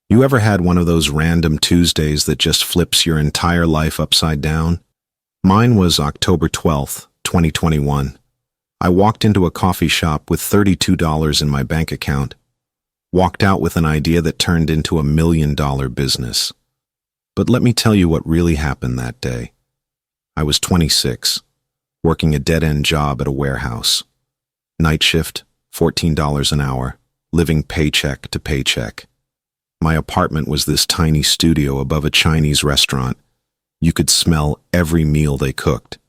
You ever had one of those random Tuesdays that just flips your entire life upside down? Mine was October 12th, 2021. I walked into a coffee shop with $32 in my bank account, walked out with an idea that turned into $1 million business. But let me tell you what really happened that day. I was 26, working a dead-end job at a warehouse. Night shift, $14 an hour, living paycheck to paycheck. My apartment was this tiny studio above a Chinese restaurant. You could smell every meal they cooked.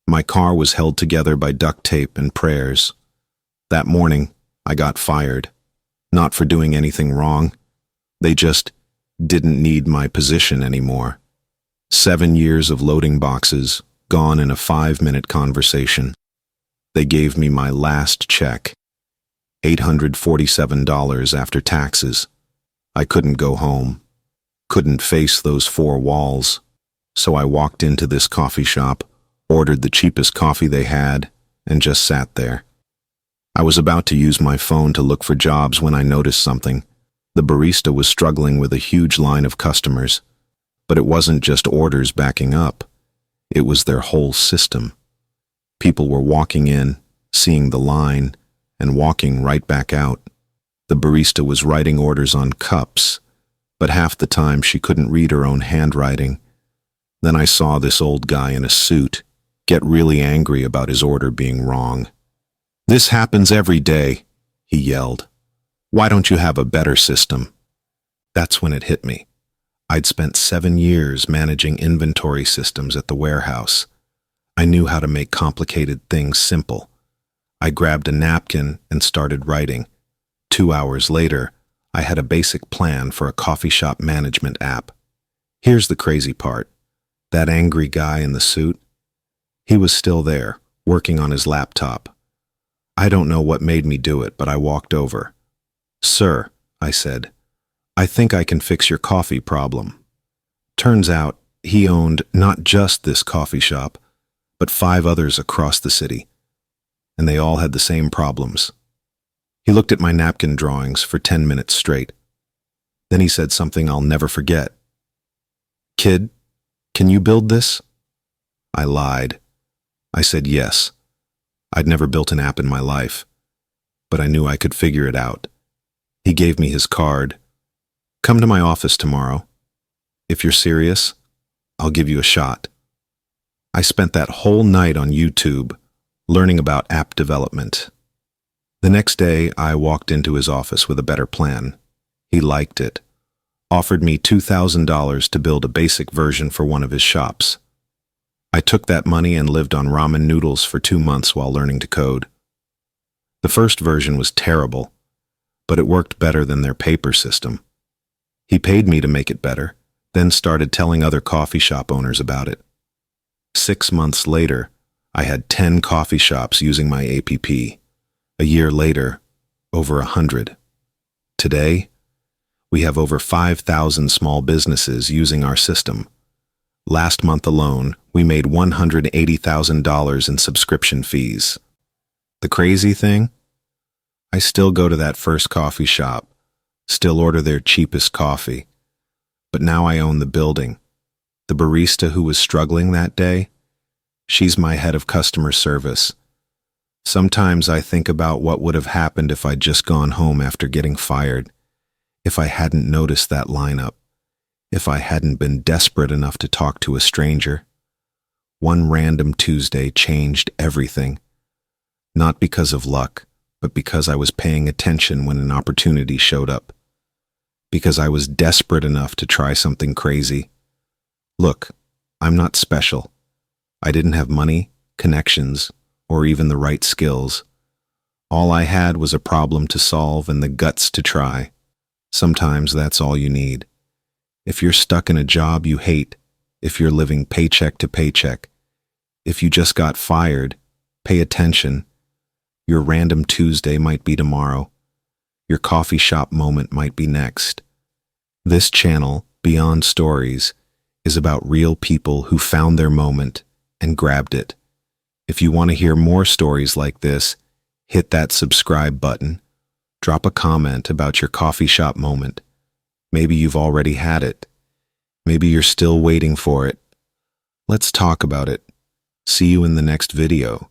My car was held together by duct tape and prayers. That morning, I got fired. Not for doing anything wrong. They just didn't need my position anymore. 7 years of loading boxes, gone in a 5-minute conversation. They gave me my last check, $847 after taxes. I couldn't go home, couldn't face those 4 walls, so I walked into this coffee shop, ordered the cheapest coffee they had, and just sat there. I was about to use my phone to look for jobs when I noticed something. The barista was struggling with a huge line of customers, but it wasn't just orders backing up. It was their whole system. People were walking in, seeing the line, and walking right back out. The barista was writing orders on cups, but half the time she couldn't read her own handwriting. Then I saw this old guy in a suit get really angry about his order being wrong. "This happens every day," he yelled. "Why don't you have a better system?" That's when it hit me. I'd spent 7 years managing inventory systems at the warehouse. I knew how to make complicated things simple. I grabbed a napkin and started writing. 2 hours later, I had a basic plan for a coffee shop management app. Here's the crazy part. That angry guy in the suit, he was still there, working on his laptop. I don't know what made me do it, but I walked over. "Sir," I said, "I think I can fix your coffee problem." Turns out, he owned not just this coffee shop, but 5 others across the city, and they all had the same problems. He looked at my napkin drawings for 10 minutes straight. Then he said something I'll never forget. "Kid, can you build this?" I lied. I said yes. I'd never built an app in my life, but I knew I could figure it out. He gave me his card. "Come to my office tomorrow. If you're serious, I'll give you a shot." I spent that whole night on YouTube, learning about app development. The next day, I walked into his office with a better plan. He liked it, offered me $2,000 to build a basic version for one of his shops. I took that money and lived on ramen noodles for 2 months while learning to code. The first version was terrible, but it worked better than their paper system. He paid me to make it better, then started telling other coffee shop owners about it. 6 months later, I had 10 coffee shops using my app. A year later, over 100. Today, we have over 5,000 small businesses using our system. Last month alone, we made $180,000 in subscription fees. The crazy thing? I still go to that first coffee shop, still order their cheapest coffee. But now I own the building. The barista who was struggling that day, she's my head of customer service. Sometimes I think about what would have happened if I'd just gone home after getting fired, if I hadn't noticed that lineup, if I hadn't been desperate enough to talk to a stranger. One random Tuesday changed everything. Not because of luck, but because I was paying attention when an opportunity showed up. Because I was desperate enough to try something crazy. Look, I'm not special. I didn't have money, connections, or even the right skills. All I had was a problem to solve and the guts to try. Sometimes that's all you need. If you're stuck in a job you hate, if you're living paycheck to paycheck, if you just got fired, pay attention. Your random Tuesday might be tomorrow. Your coffee shop moment might be next. This channel, Beyond Stories, is about real people who found their moment and grabbed it. If you want to hear more stories like this, hit that subscribe button. Drop a comment about your coffee shop moment. Maybe you've already had it. Maybe you're still waiting for it. Let's talk about it. See you in the next video.